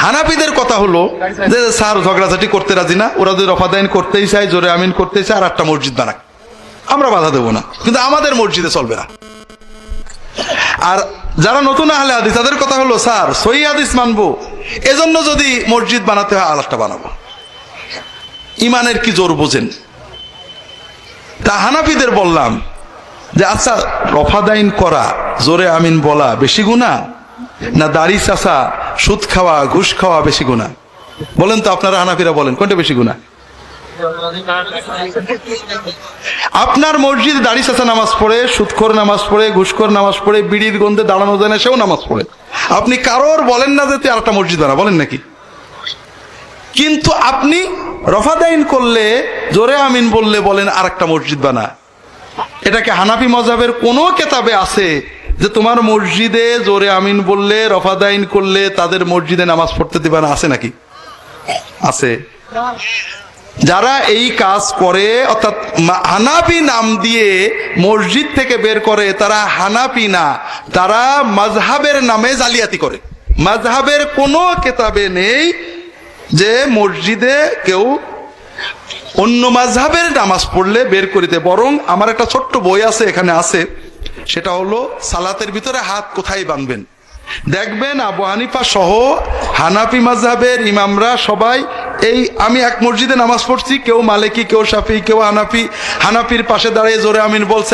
হানাফিদের কথা হলো যে স্যার ঝগড়াঝাটি করতে রাজি না, ওরা যদি রফাদাইন করতেই চায়, জোরে আমিন করতেই চায়, আর একটা মসজিদ বানাক, আমরা বাধা দেবো না, কিন্তু আমাদের মসজিদে চলবে না। আর যারা নতুন আহলে হাদিস তাদের কথা হলো স্যার সহিহ হাদিস মানবো, এজন্য যদি মসজিদ বানাতে হয় আর একটা বানাবো। ইমানের কি জোর বোঝেন? তা হানাফিদের বললাম যে আচ্ছা, রফাদাইন করা, জোরে আমিন বলা বেশি গুনাহ, না দাড়ি চাচা, সুদ খাওয়া, ঘুষ খাওয়া বেশি গুনাহ? বলেন তো আপনারা হানাফিরা বলেন কোনটা বেশি গুনাহ? আপনার মসজিদে দাড়ি চাচা নামাজ পড়ে, সুদখোর নামাজ পড়ে, ঘুষখোর নামাজ পড়ে, বিড়ির গন্ধে দাঁড়ানো যায় না, সেও নামাজ পড়ে, আপনি কারোর বলেন না যে তুই আরেকটা মসজিদ বানা, বলেন নাকি? কিন্তু আপনি রফাদাইন করলে, জোরে আমিন বললে বলেন আরেকটা মসজিদ বানা। এটাকে হানাফি মযহাবের কোন কেতাবে আছে যে তোমার মসজিদে জোরে আমিন বললে, রফাদাইন করলে তাদের মসজিদে নামাজ পড়তে দিবা না? আছে নাকি? আছে। যারা এই কাজ করে, অর্থাৎ হানাফি নাম দিয়ে মসজিদ থেকে বের করে, তারা হানাফি না, তারা মাযহাবের নামে জালিয়াতি করে। মাযহাবের কোনো কেতাবে নেই যে মসজিদে কেউ অন্য মাযহাবের নামাজ পড়লে বের করিতে। বরং আমার একটা ছোট্ট বই আছে, এখানে আছে, সেটা হলো সালাতের ভিতরে হাত কোথায় বাঁধবেন। দেখবেন আবু হানিফা সহ হানাফি মাযহাবের ইমামরা সবাই, এই আমি এক মসজিদে নামাজ পড়ছি, কেউ মালিকি, কেউ শাফি, কেউ হানাফি, হানাফির পাশে দাঁড়িয়ে জোরে আমিন বলছে।